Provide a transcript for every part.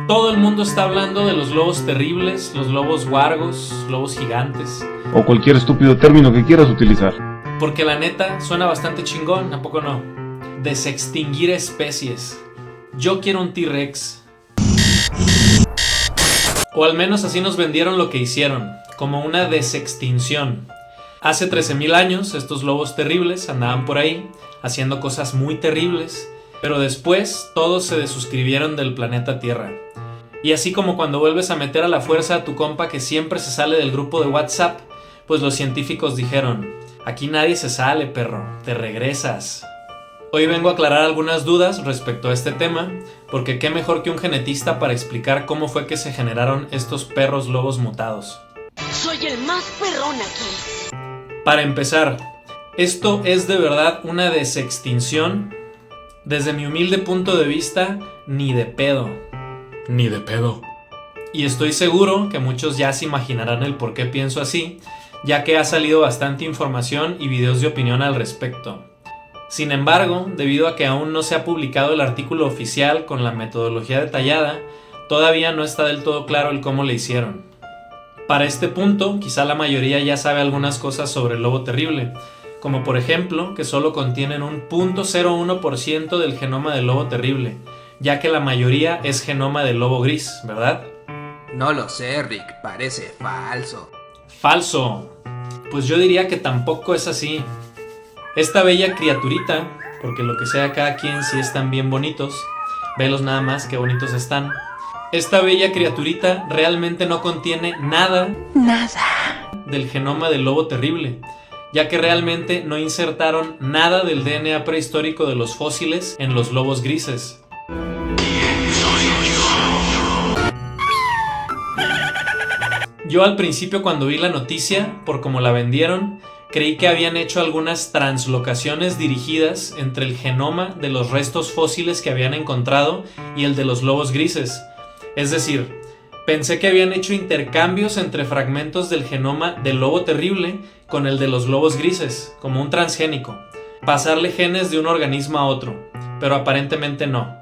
Todo el mundo está hablando de los lobos terribles, los lobos wargos, lobos gigantes. O cualquier estúpido término que quieras utilizar. Porque la neta suena bastante chingón, ¿a poco no? Desextinguir especies. Yo quiero un T-Rex. O al menos así nos vendieron lo que hicieron, como una desextinción. Hace 13,000 años estos lobos terribles andaban por ahí, haciendo cosas muy terribles, pero después todos se desuscribieron del planeta Tierra. Y así como cuando vuelves a meter a la fuerza a tu compa que siempre se sale del grupo de WhatsApp, pues los científicos dijeron: aquí nadie se sale, perro, te regresas. Hoy vengo a aclarar algunas dudas respecto a este tema, porque qué mejor que un genetista para explicar cómo fue que se generaron estos perros lobos mutados. Soy el más perrón aquí. Para empezar, ¿esto es de verdad una desextinción? Desde mi humilde punto de vista, ni de pedo. Ni de pedo. Y estoy seguro que muchos ya se imaginarán el por qué pienso así, ya que ha salido bastante información y videos de opinión al respecto. Sin embargo, debido a que aún no se ha publicado el artículo oficial con la metodología detallada, todavía no está del todo claro el cómo le hicieron. Para este punto, quizá la mayoría ya sabe algunas cosas sobre el lobo terrible, como por ejemplo que solo contienen un 0.01% del genoma del lobo terrible, ya que la mayoría es genoma del lobo gris, ¿verdad? No lo sé, Rick, parece falso. ¡Falso! Pues yo diría que tampoco es así. Esta bella criaturita, porque lo que sea cada quien sí están bien bonitos, velos nada más qué bonitos están. Esta bella criaturita realmente no contiene nada del genoma del lobo terrible, ya que realmente no insertaron nada del DNA prehistórico de los fósiles en los lobos grises. Yo al principio, cuando vi la noticia, por cómo la vendieron, creí que habían hecho algunas translocaciones dirigidas entre el genoma de los restos fósiles que habían encontrado y el de los lobos grises. Es decir, pensé que habían hecho intercambios entre fragmentos del genoma del lobo terrible con el de los lobos grises, como un transgénico, pasarle genes de un organismo a otro, pero aparentemente no.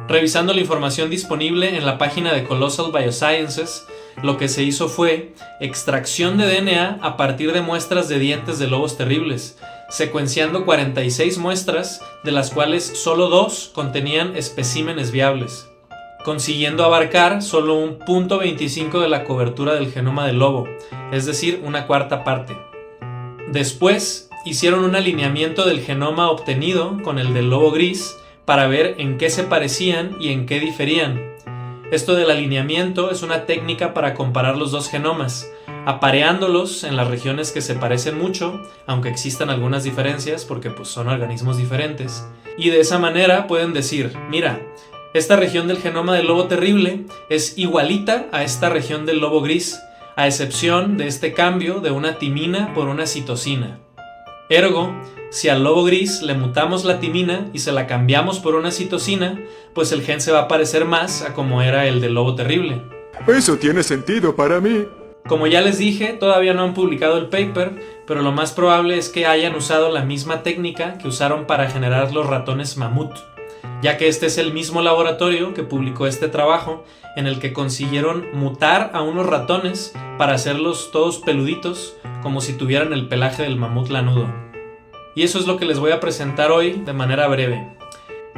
Revisando la información disponible en la página de Colossal Biosciences, lo que se hizo fue extracción de DNA a partir de muestras de dientes de lobos terribles, secuenciando 46 muestras, de las cuales solo 2 contenían especímenes viables, consiguiendo abarcar solo un 0.25 de la cobertura del genoma del lobo, es decir, una cuarta parte. Después hicieron un alineamiento del genoma obtenido con el del lobo gris para ver en qué se parecían y en qué diferían. Esto del alineamiento es una técnica para comparar los dos genomas, apareándolos en las regiones que se parecen mucho, aunque existan algunas diferencias porque pues son organismos diferentes, y de esa manera pueden decir: mira, esta región del genoma del lobo terrible es igualita a esta región del lobo gris, a excepción de este cambio de una timina por una citosina. Ergo, si al lobo gris le mutamos la timina y se la cambiamos por una citosina, pues el gen se va a parecer más a como era el del lobo terrible. Eso tiene sentido para mí. Como ya les dije, todavía no han publicado el paper, pero lo más probable es que hayan usado la misma técnica que usaron para generar los ratones mamut, ya que este es el mismo laboratorio que publicó este trabajo, en el que consiguieron mutar a unos ratones para hacerlos todos peluditos, como si tuvieran el pelaje del mamut lanudo. Y eso es lo que les voy a presentar hoy de manera breve.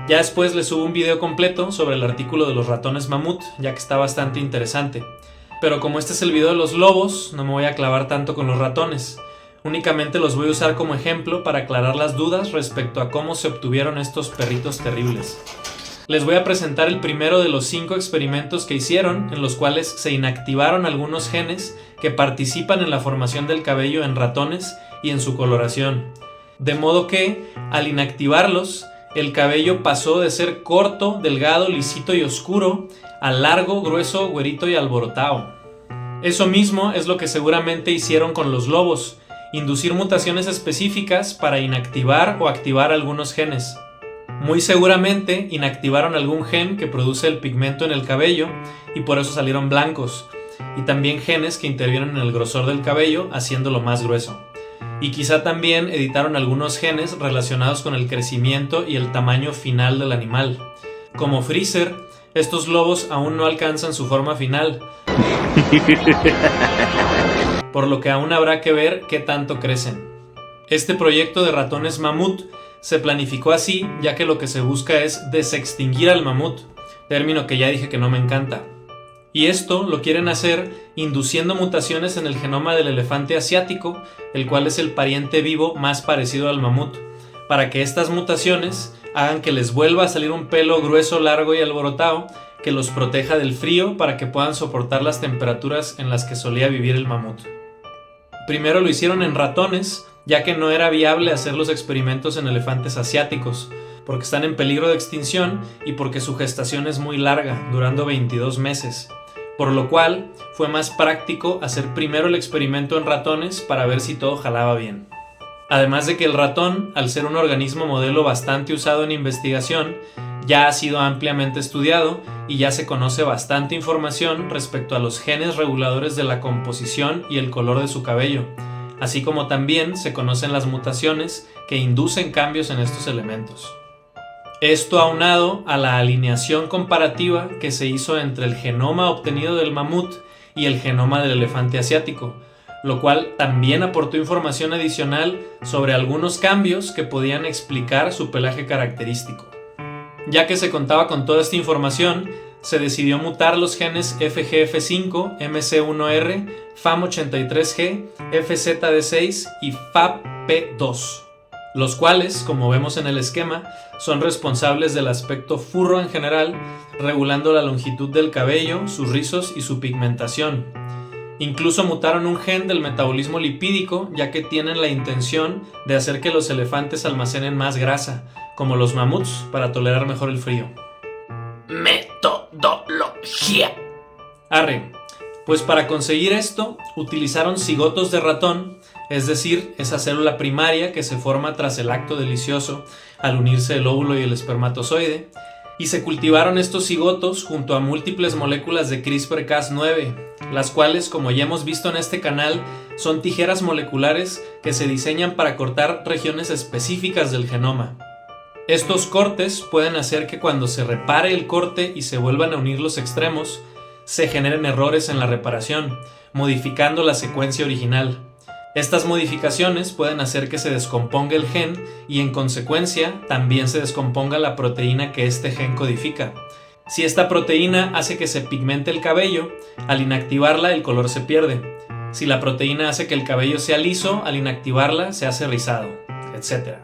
Ya después les subo un video completo sobre el artículo de los ratones mamut, ya que está bastante interesante. Pero como este es el video de los lobos, no me voy a clavar tanto con los ratones. Únicamente los voy a usar como ejemplo para aclarar las dudas respecto a cómo se obtuvieron estos perritos terribles. Les voy a presentar el primero de los 5 experimentos que hicieron, en los cuales se inactivaron algunos genes que participan en la formación del cabello en ratones y en su coloración. De modo que, al inactivarlos, el cabello pasó de ser corto, delgado, lisito y oscuro, a largo, grueso, güerito y alborotado. Eso mismo es lo que seguramente hicieron con los lobos, inducir mutaciones específicas para inactivar o activar algunos genes. Muy seguramente inactivaron algún gen que produce el pigmento en el cabello y por eso salieron blancos, y también genes que intervienen en el grosor del cabello haciéndolo más grueso. Y quizá también editaron algunos genes relacionados con el crecimiento y el tamaño final del animal. Como Freezer, estos lobos aún no alcanzan su forma final, por lo que aún habrá que ver qué tanto crecen. Este proyecto de ratones mamut se planificó así, ya que lo que se busca es desextinguir al mamut, término que ya dije que no me encanta. Y esto lo quieren hacer induciendo mutaciones en el genoma del elefante asiático, el cual es el pariente vivo más parecido al mamut, para que estas mutaciones hagan que les vuelva a salir un pelo grueso, largo y alborotado que los proteja del frío para que puedan soportar las temperaturas en las que solía vivir el mamut. Primero lo hicieron en ratones, ya que no era viable hacer los experimentos en elefantes asiáticos, porque están en peligro de extinción y porque su gestación es muy larga, durando 22 meses, por lo cual fue más práctico hacer primero el experimento en ratones para ver si todo jalaba bien. Además de que el ratón, al ser un organismo modelo bastante usado en investigación, ya ha sido ampliamente estudiado y ya se conoce bastante información respecto a los genes reguladores de la composición y el color de su cabello, así como también se conocen las mutaciones que inducen cambios en estos elementos. Esto aunado a la alineación comparativa que se hizo entre el genoma obtenido del mamut y el genoma del elefante asiático, lo cual también aportó información adicional sobre algunos cambios que podían explicar su pelaje característico. Ya que se contaba con toda esta información, se decidió mutar los genes FGF5, MC1R, FAM83G, FZD6 y FAP2, los cuales, como vemos en el esquema, son responsables del aspecto furro en general, regulando la longitud del cabello, sus rizos y su pigmentación. Incluso mutaron un gen del metabolismo lipídico, ya que tienen la intención de hacer que los elefantes almacenen más grasa, como los mamuts, para tolerar mejor el frío. Metodología. Arre, pues para conseguir esto, utilizaron cigotos de ratón, es decir, esa célula primaria que se forma tras el acto delicioso al unirse el óvulo y el espermatozoide, y se cultivaron estos cigotos junto a múltiples moléculas de CRISPR-Cas9, las cuales, como ya hemos visto en este canal, son tijeras moleculares que se diseñan para cortar regiones específicas del genoma. Estos cortes pueden hacer que cuando se repare el corte y se vuelvan a unir los extremos, se generen errores en la reparación, modificando la secuencia original. Estas modificaciones pueden hacer que se descomponga el gen y en consecuencia también se descomponga la proteína que este gen codifica. Si esta proteína hace que se pigmente el cabello, al inactivarla el color se pierde. Si la proteína hace que el cabello sea liso, al inactivarla se hace rizado, etc.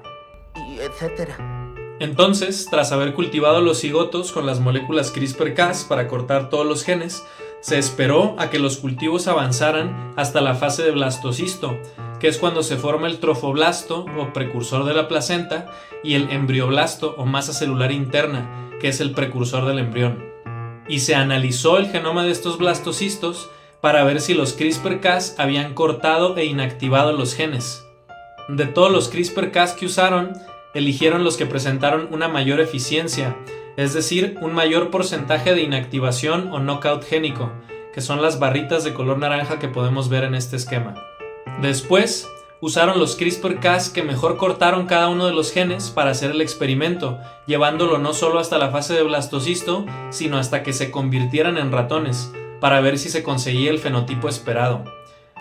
Entonces, tras haber cultivado los cigotos con las moléculas CRISPR-Cas para cortar todos los genes, se esperó a que los cultivos avanzaran hasta la fase de blastocisto, que es cuando se forma el trofoblasto o precursor de la placenta y el embrioblasto o masa celular interna, que es el precursor del embrión. Y se analizó el genoma de estos blastocistos para ver si los CRISPR-Cas habían cortado e inactivado los genes. De todos los CRISPR-Cas que usaron, eligieron los que presentaron una mayor eficiencia, es decir, un mayor porcentaje de inactivación o knockout génico, que son las barritas de color naranja que podemos ver en este esquema. Después, usaron los CRISPR-Cas que mejor cortaron cada uno de los genes para hacer el experimento, llevándolo no solo hasta la fase de blastocisto, sino hasta que se convirtieran en ratones, para ver si se conseguía el fenotipo esperado.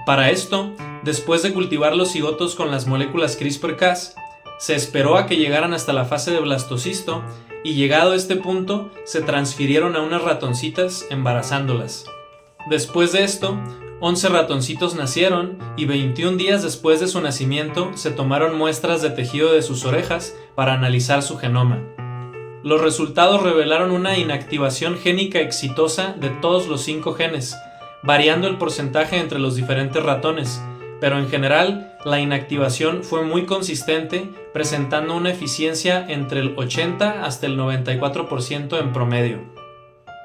Para esto, después de cultivar los cigotos con las moléculas CRISPR-Cas, se esperó a que llegaran hasta la fase de blastocisto y llegado a este punto se transfirieron a unas ratoncitas embarazándolas. Después de esto, 11 ratoncitos nacieron y 21 días después de su nacimiento se tomaron muestras de tejido de sus orejas para analizar su genoma. Los resultados revelaron una inactivación génica exitosa de todos los 5 genes, variando el porcentaje entre los diferentes ratones, pero en general la inactivación fue muy consistente, presentando una eficiencia entre el 80 hasta el 94% en promedio.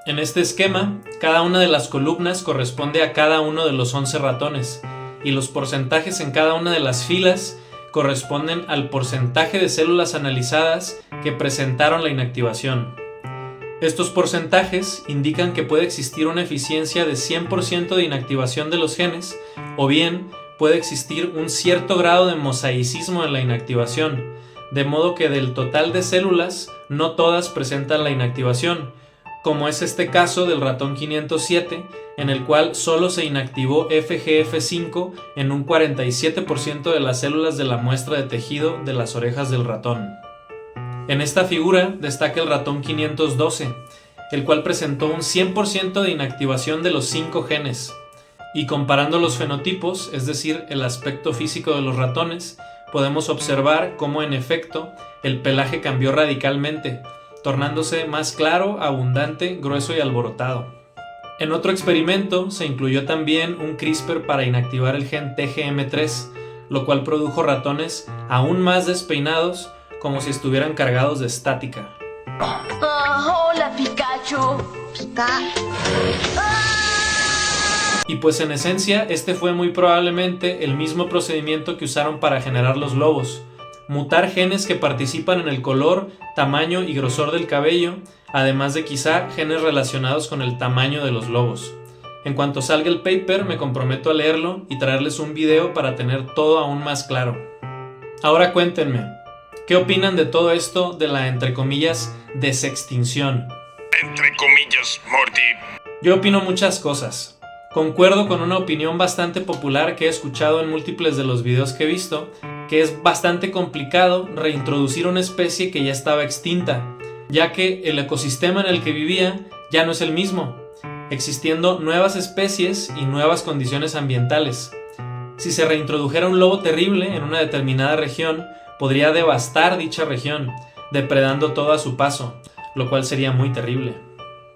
En este esquema, cada una de las columnas corresponde a cada uno de los 11 ratones, y los porcentajes en cada una de las filas corresponden al porcentaje de células analizadas que presentaron la inactivación. Estos porcentajes indican que puede existir una eficiencia de 100% de inactivación de los genes, o bien puede existir un cierto grado de mosaicismo en la inactivación, de modo que del total de células no todas presentan la inactivación, como es este caso del ratón 507, en el cual solo se inactivó FGF5 en un 47% de las células de la muestra de tejido de las orejas del ratón. En esta figura destaca el ratón 512, el cual presentó un 100% de inactivación de los 5 genes, y comparando los fenotipos, es decir, el aspecto físico de los ratones, podemos observar cómo en efecto el pelaje cambió radicalmente, tornándose más claro, abundante, grueso y alborotado. En otro experimento se incluyó también un CRISPR para inactivar el gen TGM3, lo cual produjo ratones aún más despeinados, como si estuvieran cargados de estática. Hola, Pikachu. Y pues en esencia, este fue muy probablemente el mismo procedimiento que usaron para generar los lobos. Mutar genes que participan en el color, tamaño y grosor del cabello, además de quizá genes relacionados con el tamaño de los lobos. En cuanto salga el paper, me comprometo a leerlo y traerles un video para tener todo aún más claro. Ahora cuéntenme, ¿qué opinan de todo esto de la, entre comillas, desextinción? Entre comillas, Morty. Yo opino muchas cosas. Concuerdo con una opinión bastante popular que he escuchado en múltiples de los videos que he visto, que es bastante complicado reintroducir una especie que ya estaba extinta, ya que el ecosistema en el que vivía ya no es el mismo, existiendo nuevas especies y nuevas condiciones ambientales. Si se reintrodujera un lobo terrible en una determinada región, podría devastar dicha región, depredando todo a su paso, lo cual sería muy terrible.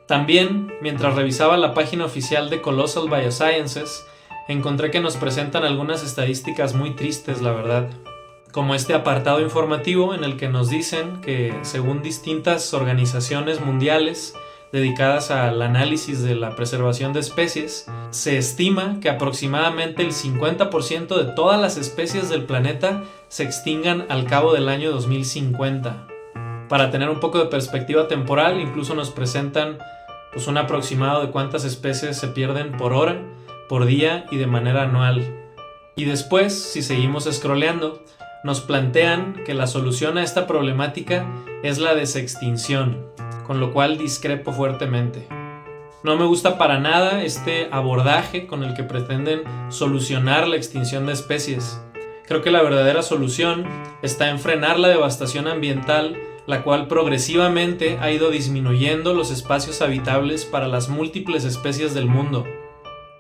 También, mientras revisaba la página oficial de Colossal Biosciences, encontré que nos presentan algunas estadísticas muy tristes, la verdad. Como este apartado informativo en el que nos dicen que, según distintas organizaciones mundiales dedicadas al análisis de la preservación de especies, se estima que aproximadamente el 50% de todas las especies del planeta se extingan al cabo del año 2050. Para tener un poco de perspectiva temporal, incluso nos presentan un aproximado de cuántas especies se pierden por hora, por día y de manera anual. Y después, si seguimos scrolleando, nos plantean que la solución a esta problemática es la desextinción, con lo cual discrepo fuertemente. No me gusta para nada este abordaje con el que pretenden solucionar la extinción de especies. Creo que la verdadera solución está en frenar la devastación ambiental, la cual progresivamente ha ido disminuyendo los espacios habitables para las múltiples especies del mundo.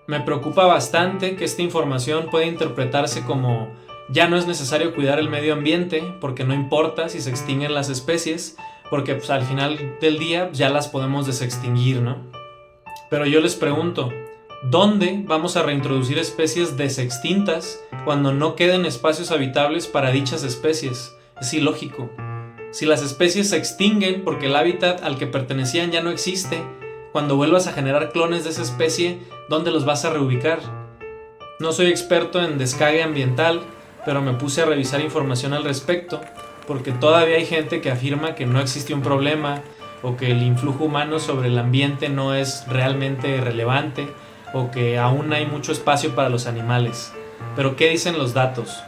Me preocupa bastante que esta información pueda interpretarse como ya no es necesario cuidar el medio ambiente porque no importa si se extinguen las especies, porque al final del día ya las podemos desextinguir, ¿no? Pero yo les pregunto, ¿dónde vamos a reintroducir especies desextintas cuando no queden espacios habitables para dichas especies? Es ilógico. Si las especies se extinguen porque el hábitat al que pertenecían ya no existe, cuando vuelvas a generar clones de esa especie, ¿dónde los vas a reubicar? No soy experto en descague ambiental, pero me puse a revisar información al respecto, porque todavía hay gente que afirma que no existe un problema, o que el influjo humano sobre el ambiente no es realmente relevante, o que aún hay mucho espacio para los animales. Pero ¿qué dicen los datos?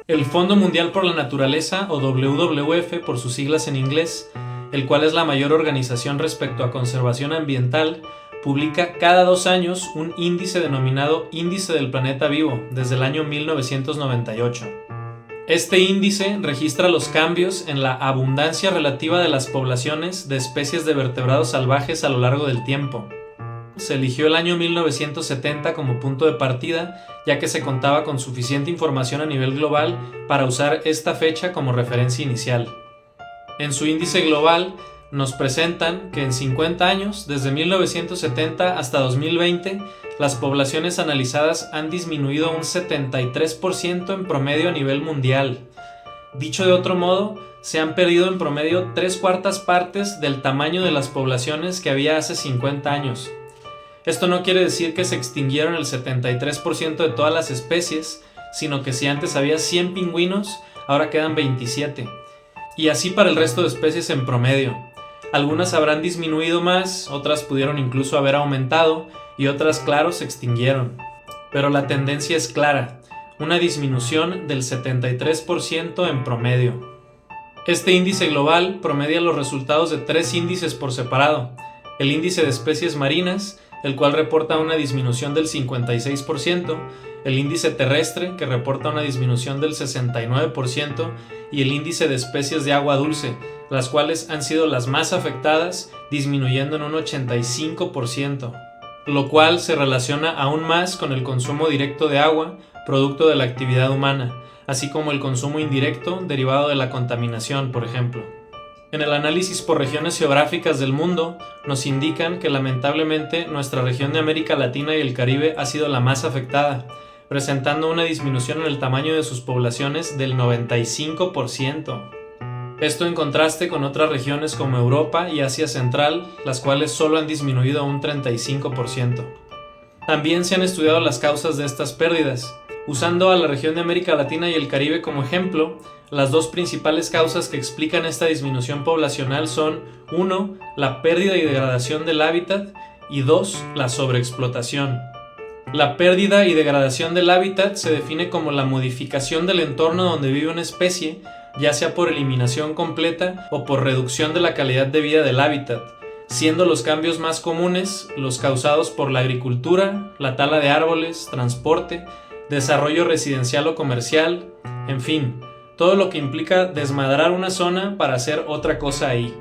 El Fondo Mundial por la Naturaleza, o WWF por sus siglas en inglés, el cual es la mayor organización respecto a conservación ambiental, publica cada 2 años un índice denominado Índice del Planeta Vivo, desde el año 1998. Este índice registra los cambios en la abundancia relativa de las poblaciones de especies de vertebrados salvajes a lo largo del tiempo. Se eligió el año 1970 como punto de partida, ya que se contaba con suficiente información a nivel global para usar esta fecha como referencia inicial. En su índice global nos presentan que en 50 años, desde 1970 hasta 2020, las poblaciones analizadas han disminuido un 73% en promedio a nivel mundial. Dicho de otro modo, se han perdido en promedio 3/4 partes del tamaño de las poblaciones que había hace 50 años. Esto no quiere decir que se extinguieron el 73% de todas las especies, sino que si antes había 100 pingüinos, ahora quedan 27. Y así para el resto de especies en promedio. Algunas habrán disminuido más, otras pudieron incluso haber aumentado y otras, claro, se extinguieron. Pero la tendencia es clara, una disminución del 73% en promedio. Este índice global promedia los resultados de 3 índices por separado: el índice de especies marinas, el cual reporta una disminución del 56%, el índice terrestre, que reporta una disminución del 69%, y el índice de especies de agua dulce, las cuales han sido las más afectadas, disminuyendo en un 85%, lo cual se relaciona aún más con el consumo directo de agua, producto de la actividad humana, así como el consumo indirecto derivado de la contaminación, por ejemplo. En el análisis por regiones geográficas del mundo, nos indican que lamentablemente nuestra región de América Latina y el Caribe ha sido la más afectada, presentando una disminución en el tamaño de sus poblaciones del 95%. Esto en contraste con otras regiones como Europa y Asia Central, las cuales solo han disminuido un 35%. También se han estudiado las causas de estas pérdidas. Usando a la región de América Latina y el Caribe como ejemplo, las dos principales causas que explican esta disminución poblacional son 1. La pérdida y degradación del hábitat y 2. La sobreexplotación. La pérdida y degradación del hábitat se define como la modificación del entorno donde vive una especie, ya sea por eliminación completa o por reducción de la calidad de vida del hábitat, siendo los cambios más comunes los causados por la agricultura, la tala de árboles, transporte, desarrollo residencial o comercial, en fin, todo lo que implica desmadrar una zona para hacer otra cosa ahí.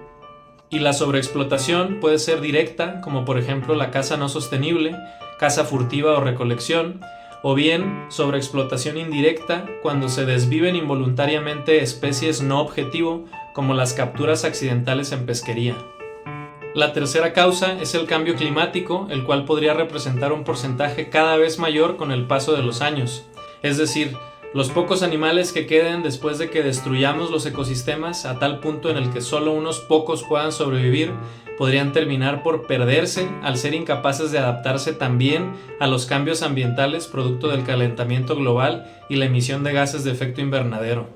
Y la sobreexplotación puede ser directa, como por ejemplo la caza no sostenible, caza furtiva o recolección, o bien sobreexplotación indirecta cuando se desviven involuntariamente especies no objetivo, como las capturas accidentales en pesquería. La tercera causa es el cambio climático, el cual podría representar un porcentaje cada vez mayor con el paso de los años. Es decir, los pocos animales que queden después de que destruyamos los ecosistemas a tal punto en el que solo unos pocos puedan sobrevivir, podrían terminar por perderse al ser incapaces de adaptarse también a los cambios ambientales producto del calentamiento global y la emisión de gases de efecto invernadero.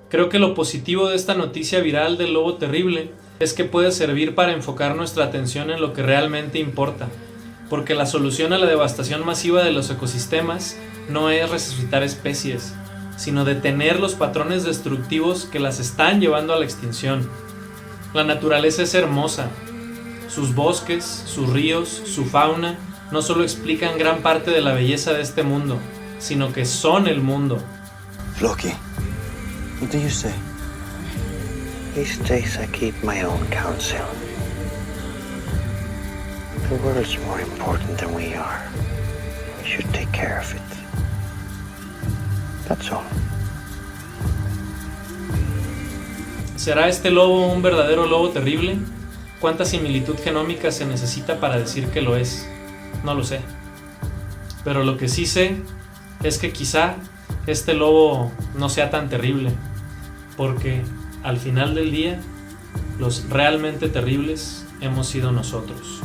Creo que lo positivo de esta noticia viral del lobo terrible es que puede servir para enfocar nuestra atención en lo que realmente importa, porque la solución a la devastación masiva de los ecosistemas no es resucitar especies, sino detener los patrones destructivos que las están llevando a la extinción. La naturaleza es hermosa. Sus bosques, sus ríos, su fauna no solo explican gran parte de la belleza de este mundo, sino que son el mundo. Floki, what do you say? These days I keep my own counsel. The world's more important than we are. We should take care of it. That's all. ¿Será este lobo un verdadero lobo terrible? ¿Cuánta similitud genómica se necesita para decir que lo es? No lo sé. Pero lo que sí sé es que quizá este lobo no sea tan terrible, porque al final del día, los realmente terribles hemos sido nosotros.